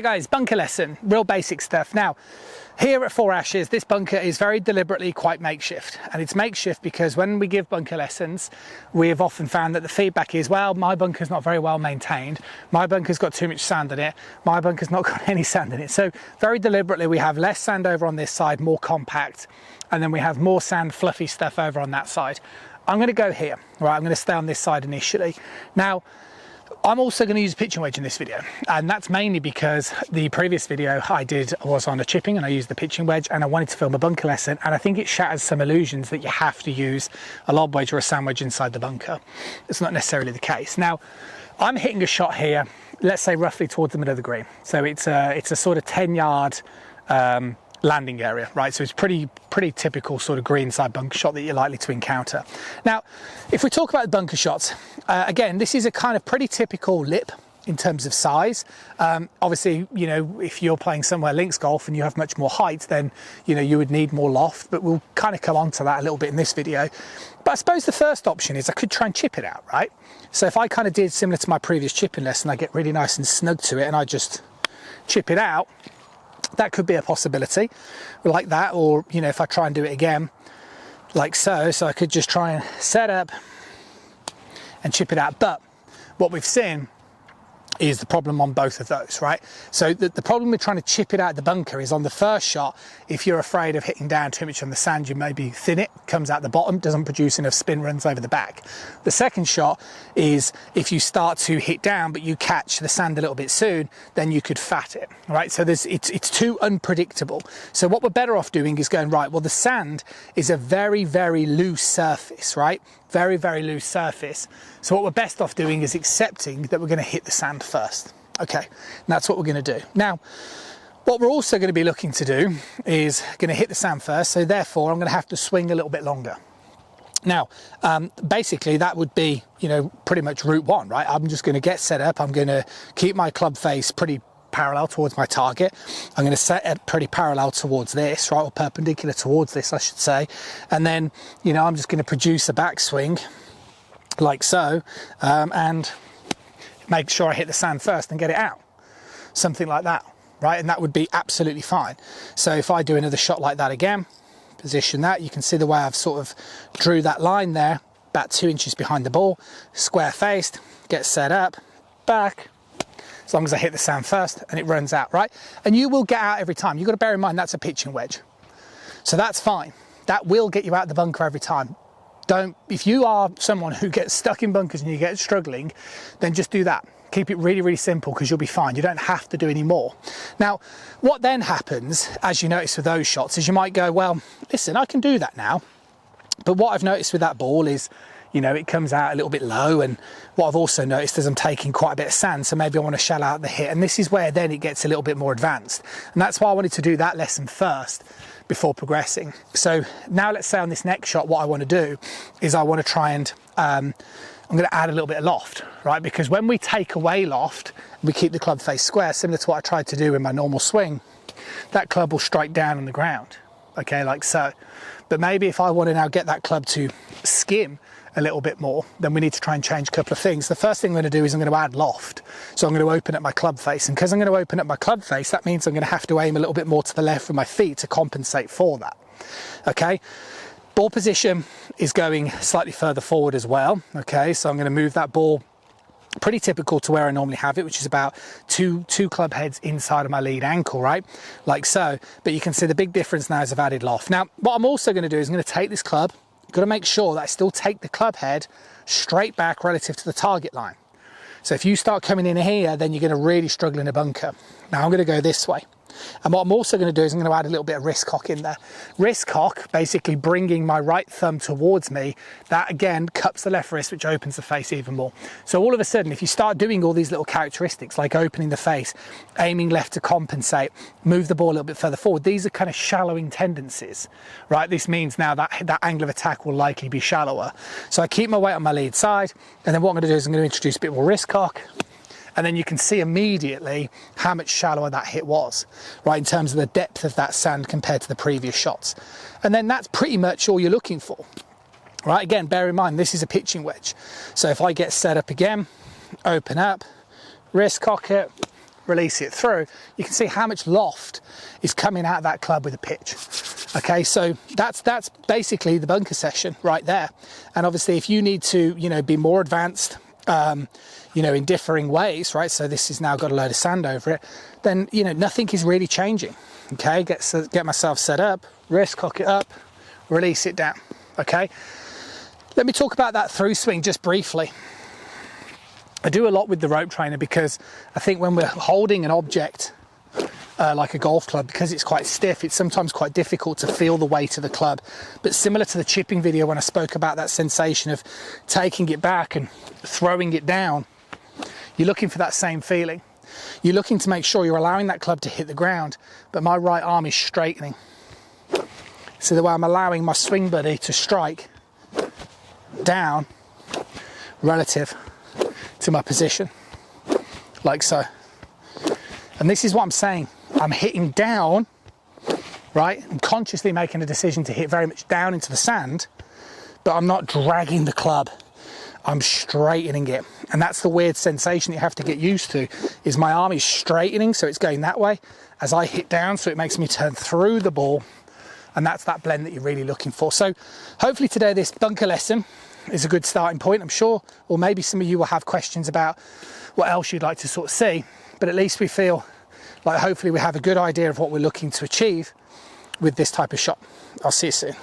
Hey guys, bunker lesson, real basic stuff. Now, here at Four Ashes, this bunker is very deliberately quite makeshift. And it's makeshift because when we give bunker lessons, we have often found that the feedback is, well, my bunker's not very well maintained. My bunker's got too much sand in it. My bunker's not got any sand in it. So very deliberately, we have less sand over on this side, more compact. And then we have more sand, fluffy stuff over on that side. I'm going to go here, right? I'm going to stay on this side initially. Now, I'm also going to use a pitching wedge in this video, and that's mainly because the previous video I did was on a chipping and I used the pitching wedge, and I wanted to film a bunker lesson, and I think it shatters some illusions that you have to use a lob wedge or a sand wedge inside the bunker. It's not necessarily the case. Now, I'm hitting a shot here, let's say roughly towards the middle of the green. So it's a sort of 10-yard landing area, right? So it's pretty typical sort of greenside bunker shot that you're likely to encounter. Now, if we talk about the bunker shots, again, this is a kind of pretty typical lip in terms of size. Obviously, you know, if you're playing somewhere links golf and you have much more height, then, you know, you would need more loft, but we'll kind of come on to that a little bit in this video. But I suppose the first option is I could try and chip it out, right? So if I kind of did similar to my previous chipping lesson, I get really nice and snug to it and I just chip it out, that could be a possibility like that. Or, you know, if I try and do it again like so I could just try and set up and chip it out. But what we've seen is the problem on both of those, right? So the problem with trying to chip it out of the bunker is on the first shot, if you're afraid of hitting down too much on the sand, you maybe thin it, comes out the bottom, doesn't produce enough spin runs over the back. The second shot is if you start to hit down, but you catch the sand a little bit soon, then you could fat it, right? So it's too unpredictable. So what we're better off doing is going, right, well, the sand is a very, very loose surface, right? Very, very loose surface. So what we're best off doing is accepting that we're going to hit the sand first. Okay, and that's what we're going to do. Now, what we're also going to be looking to do is going to hit the sand first. So therefore, I'm going to have to swing a little bit longer. Now, basically that would be, you know, pretty much route one, right? I'm just going to get set up. I'm going to keep my club face pretty parallel towards my target. I'm going to set it pretty parallel towards this, right, or perpendicular towards this, I should say. And then, you know, I'm just going to produce a backswing like so, and make sure I hit the sand first and get it out. Something like that, right? And that would be absolutely fine. So if I do another shot like that again, position that, you can see the way I've sort of drew that line there, about 2 inches behind the ball, square faced, get set up, back, as long as I hit the sand first and it runs out, right? And you will get out every time. You've got to bear in mind that's a pitching wedge. So that's fine. That will get you out of the bunker every time. If you are someone who gets stuck in bunkers and you get struggling, then just do that. Keep it really, really simple because you'll be fine. You don't have to do any more. Now, what then happens, as you notice with those shots, is you might go, well, listen, I can do that now. But what I've noticed with that ball is, you know, it comes out a little bit low, and what I've also noticed is I'm taking quite a bit of sand, so maybe I want to shell out the hit, and this is where then it gets a little bit more advanced, and that's why I wanted to do that lesson first before progressing. So now let's say on this next shot, what I want to do is I want to try and I'm going to add a little bit of loft, right? Because when we take away loft, we keep the club face square, similar to what I tried to do in my normal swing, that club will strike down on the ground, okay, like so. But maybe if I want to now get that club to skim a little bit more, then we need to try and change a couple of things. The first thing I'm going to do is I'm going to add loft. So I'm going to open up my club face, and because I'm going to open up my club face, that means I'm going to have to aim a little bit more to the left with my feet to compensate for that. Okay, ball position is going slightly further forward as well. Okay, so I'm going to move that ball pretty typical to where I normally have it, which is about two club heads inside of my lead ankle, right, like so. But you can see the big difference now is I've added loft. Now what I'm also going to do is I'm going to take this club, got to make sure that I still take the club head straight back relative to the target line. So if you start coming in here, then you're going to really struggle in a bunker. Now I'm going to go this way. And what I'm also going to do is I'm going to add a little bit of wrist cock in there. Wrist cock, basically bringing my right thumb towards me, that again cups the left wrist, which opens the face even more. So all of a sudden, if you start doing all these little characteristics, like opening the face, aiming left to compensate, move the ball a little bit further forward, these are kind of shallowing tendencies, right? This means now that angle of attack will likely be shallower. So I keep my weight on my lead side, and then what I'm going to do is I'm going to introduce a bit more wrist cock, and then you can see immediately how much shallower that hit was, right, in terms of the depth of that sand compared to the previous shots. And then that's pretty much all you're looking for, right? Again, bear in mind, this is a pitching wedge. So if I get set up again, open up, wrist cock it, release it through, you can see how much loft is coming out of that club with a pitch. Okay, so that's basically the bunker session right there. And obviously if you need to, you know, be more advanced, you know, in differing ways, right? So this has now got a load of sand over it, then, you know, nothing is really changing. Okay, get myself set up, wrist, cock it up, release it down. Okay, let me talk about that through swing just briefly. I do a lot with the rope trainer because I think when we're holding an object like a golf club, because it's quite stiff, it's sometimes quite difficult to feel the weight of the club. But similar to the chipping video when I spoke about that sensation of taking it back and throwing it down, you're looking for that same feeling. You're looking to make sure you're allowing that club to hit the ground, but my right arm is straightening. So the way I'm allowing my swing buddy to strike down relative to my position, like so. And this is what I'm saying. I'm hitting down, right? I'm consciously making a decision to hit very much down into the sand, but I'm not dragging the club. I'm straightening it. And that's the weird sensation you have to get used to, is my arm is straightening, so it's going that way as I hit down, so it makes me turn through the ball. And that's that blend that you're really looking for. So hopefully today this bunker lesson is a good starting point, I'm sure. Or maybe some of you will have questions about what else you'd like to sort of see. But at least we feel like hopefully we have a good idea of what we're looking to achieve with this type of shot. I'll see you soon.